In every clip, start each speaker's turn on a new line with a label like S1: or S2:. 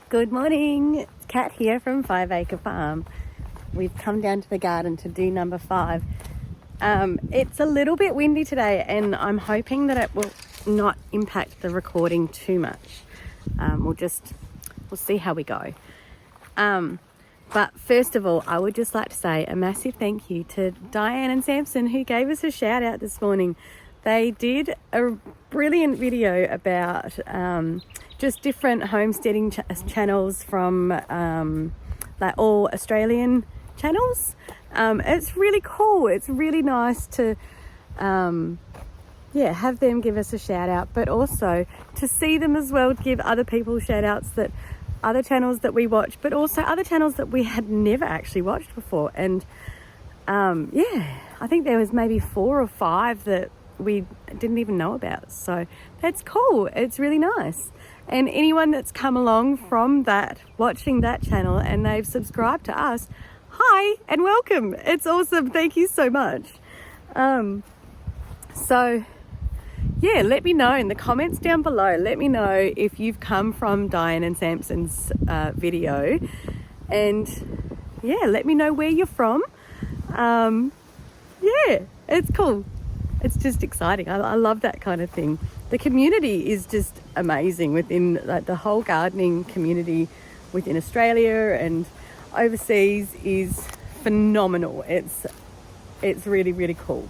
S1: Good morning, it's Kat here from 5 Acre Farm. We've come down to the garden to do number 5. It's a little bit windy today and I'm hoping that it will not impact the recording too much. We'll see how we go. But first of all, I would just like to say a massive thank you to Diane and Samson who gave us a shout out this morning. They did a brilliant video about just different homesteading channels from like all Australian channels. It's really cool. It's really nice to have them give us a shout out, but also to see them as well give other people shout outs, that other channels that we watch, but also other channels that we had never actually watched before. And I think there was maybe 4 or 5 that we didn't even know about. So that's cool. It's really nice. And anyone that's come along from that, watching that channel, and they've subscribed to us, hi and welcome. It's awesome. Thank you so much. Let me know in the comments down below. Let me know if you've come from Diane and Samson's video, and let me know where you're from. It's cool. It's just exciting. I love that kind of thing. The community is just amazing within the whole gardening community within Australia and overseas is phenomenal. It's really, really cool.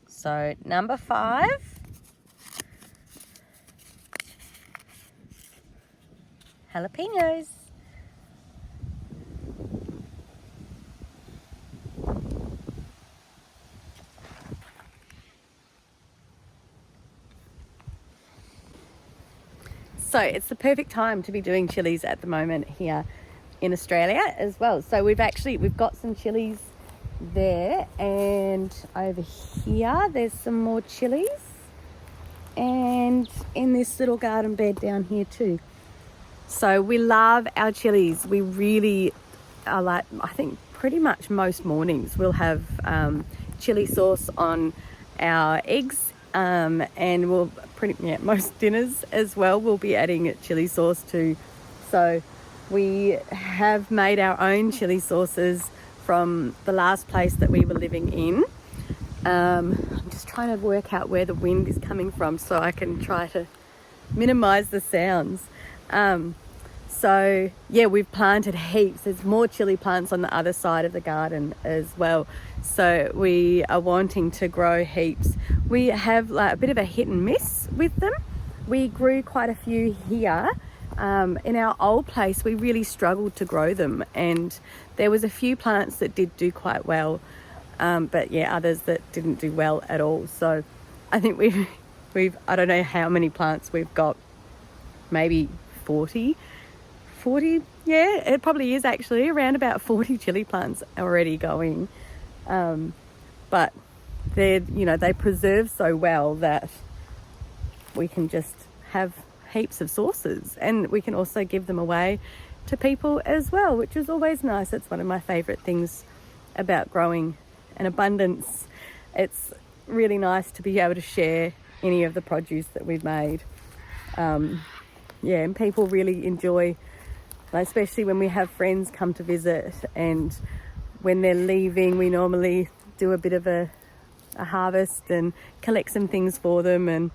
S1: So number 5. Jalapeños. So it's the perfect time to be doing chilies at the moment here in Australia as well. So we've got some chilies there, and over here there's some more chilies, and in this little garden bed down here too. So we love our chilies. We really are like, I think pretty much most mornings we'll have chili sauce on our eggs, and we'll most dinners as well we'll be adding chili sauce to. So we have made our own chili sauces from the last place that we were living in. I'm just trying to work out where the wind is coming from so I can try to minimize the sounds. We've planted heaps. There's more chili plants on the other side of the garden as well. So we are wanting to grow heaps. We have like a bit of a hit and miss with them. We grew quite a few here. In our old place, we really struggled to grow them, and there was a few plants that did do quite well, but others that didn't do well at all. So I think we've I don't know how many plants we've got, maybe 40, it probably is actually around about 40 chili plants already going, but they preserve so well that we can just have heaps of sauces, and we can also give them away to people as well, which is always nice. It's one of my favorite things about growing an abundance. It's really nice to be able to share any of the produce that we've made. And people really enjoy, especially when we have friends come to visit, and when they're leaving we normally do a bit of a harvest and collect some things for them and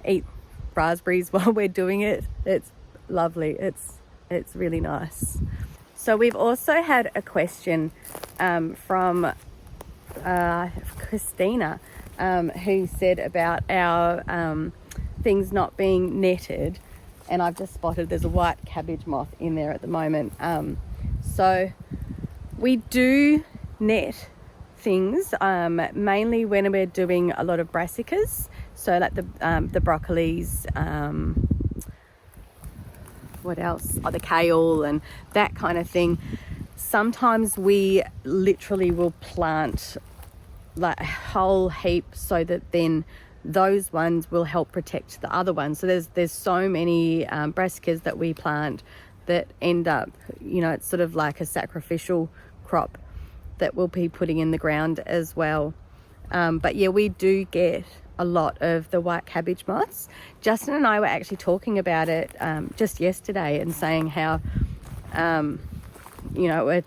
S1: eat raspberries while we're doing it. It's lovely. It's really nice. So we've also had a question from Christina, who said about our things not being netted, and I've just spotted there's a white cabbage moth in there at the moment. So we do net things mainly when we're doing a lot of brassicas, so like the broccolis, what else, the kale and that kind of thing. Sometimes we literally will plant like a whole heap so that then those ones will help protect the other ones. So there's so many brassicas that we plant that end up, it's sort of like a sacrificial crop that we'll be putting in the ground as well. But we do get a lot of the white cabbage moths. Justin and I were actually talking about it just yesterday and saying how, you know, it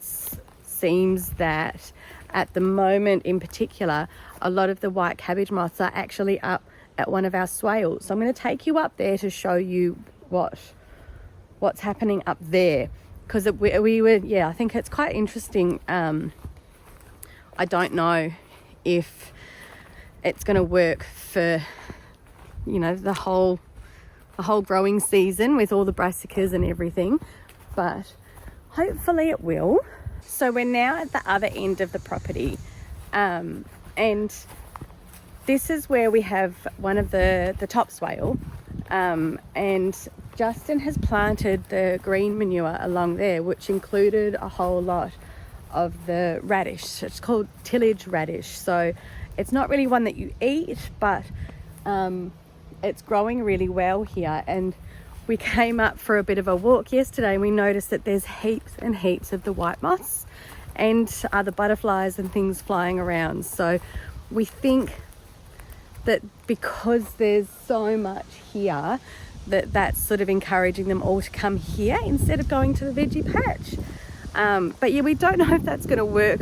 S1: seems that at the moment in particular, a lot of the white cabbage moths are actually up at one of our swales. So I'm going to take you up there to show you what's happening up there, because we were, yeah, I think it's quite interesting. I don't know if it's going to work for, you know, the whole growing season with all the brassicas and everything, but hopefully it will. So we're now at the other end of the property, and this is where we have one of the top swale, and Justin has planted the green manure along there, which included a whole lot of the radish. It's called tillage radish. So it's not really one that you eat, but it's growing really well here. And we came up for a bit of a walk yesterday and we noticed that there's heaps and heaps of the white moths and other butterflies and things flying around. So we think that because there's so much here, that's sort of encouraging them all to come here instead of going to the veggie patch. But yeah, we don't know if that's going to work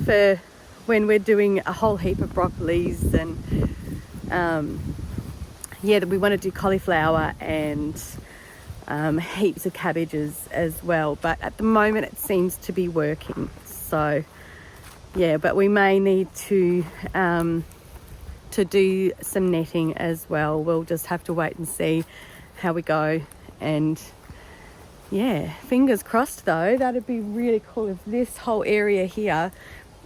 S1: for when we're doing a whole heap of broccolis and yeah, that we want to do cauliflower and heaps of cabbages as well. But at the moment it seems to be working. So yeah, but we may need to do some netting as well. We'll just have to wait and see how we go. And yeah, fingers crossed though, that'd be really cool if this whole area here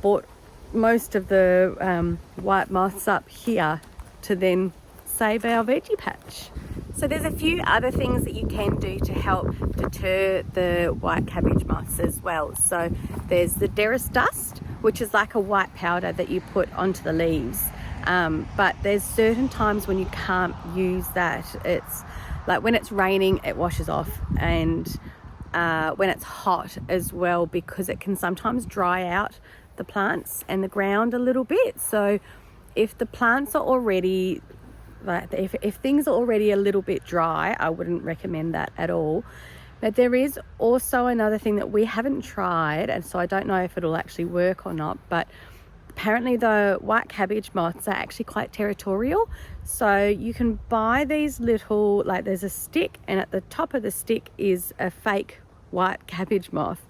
S1: brought most of the white moths up here to then save our veggie patch. So there's a few other things that you can do to help deter the white cabbage moths as well. So there's the derris dust, which is like a white powder that you put onto the leaves. But there's certain times when you can't use that. It's like when it's raining, it washes off, and when it's hot as well, because it can sometimes dry out the plants and the ground a little bit. So if the plants are already, like if things are already a little bit dry, I wouldn't recommend that at all. But there is also another thing that we haven't tried, and so I don't know if it'll actually work or not, but apparently the white cabbage moths are actually quite territorial. So you can buy these little, like there's a stick, and at the top of the stick is a fake white cabbage moth.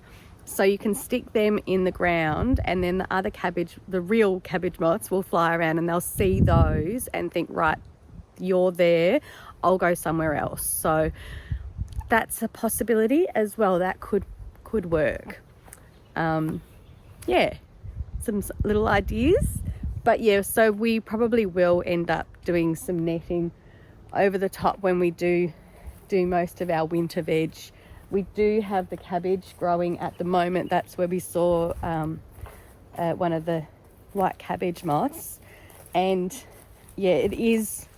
S1: So you can stick them in the ground, and then the real cabbage moths will fly around and they'll see those and think, right, you're there, I'll go somewhere else. So that's a possibility as well. That could work. Yeah, some little ideas. But yeah, so we probably will end up doing some netting over the top when we do most of our winter veg. We do have the cabbage growing at the moment. That's where we saw one of the white cabbage moths. And yeah, it is,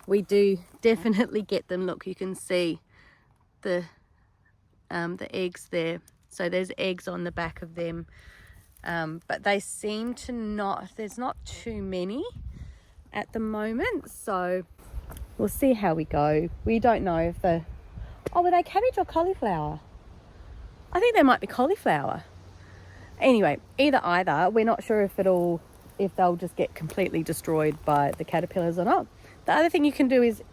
S1: we do definitely get them. Look, you can see the eggs there. So there's eggs on the back of them. But they seem to not, there's not too many at the moment. So we'll see how we go. We don't know if were they cabbage or cauliflower? I think they might be cauliflower. Anyway, either, we're not sure if they'll just get completely destroyed by the caterpillars or not. The other thing you can do is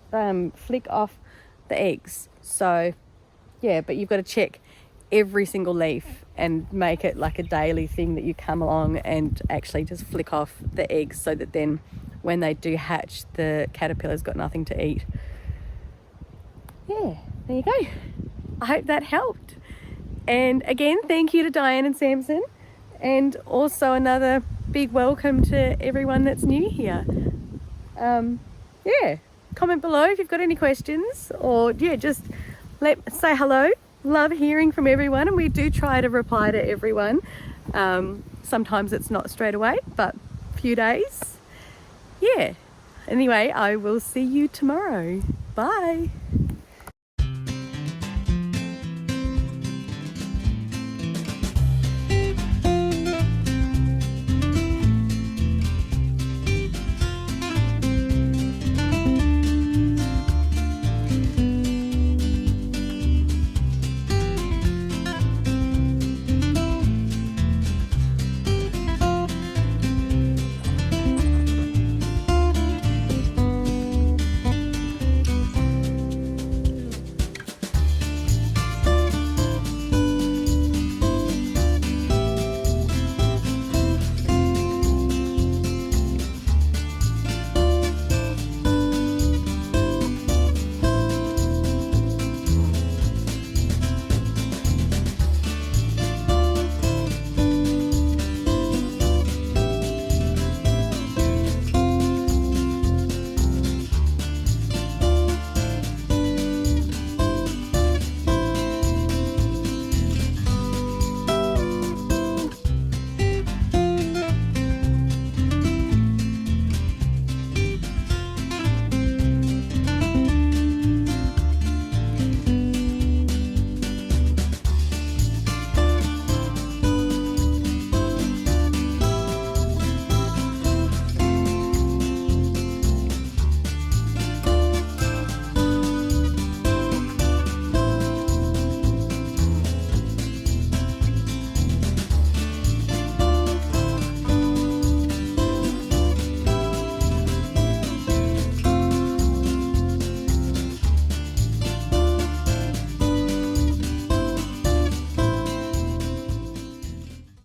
S1: flick off the eggs. So yeah, but you've got to check every single leaf and make it like a daily thing that you come along and actually just flick off the eggs, so that then when they do hatch, the caterpillar's got nothing to eat. Yeah, there you go. I hope that helped. And again, thank you to Diane and Samson, and also another big welcome to everyone that's new here. Yeah, comment below if you've got any questions, or yeah, just say hello. Love hearing from everyone, and we do try to reply to everyone. Sometimes it's not straight away, but a few days. Yeah. Anyway, I will see you tomorrow. Bye.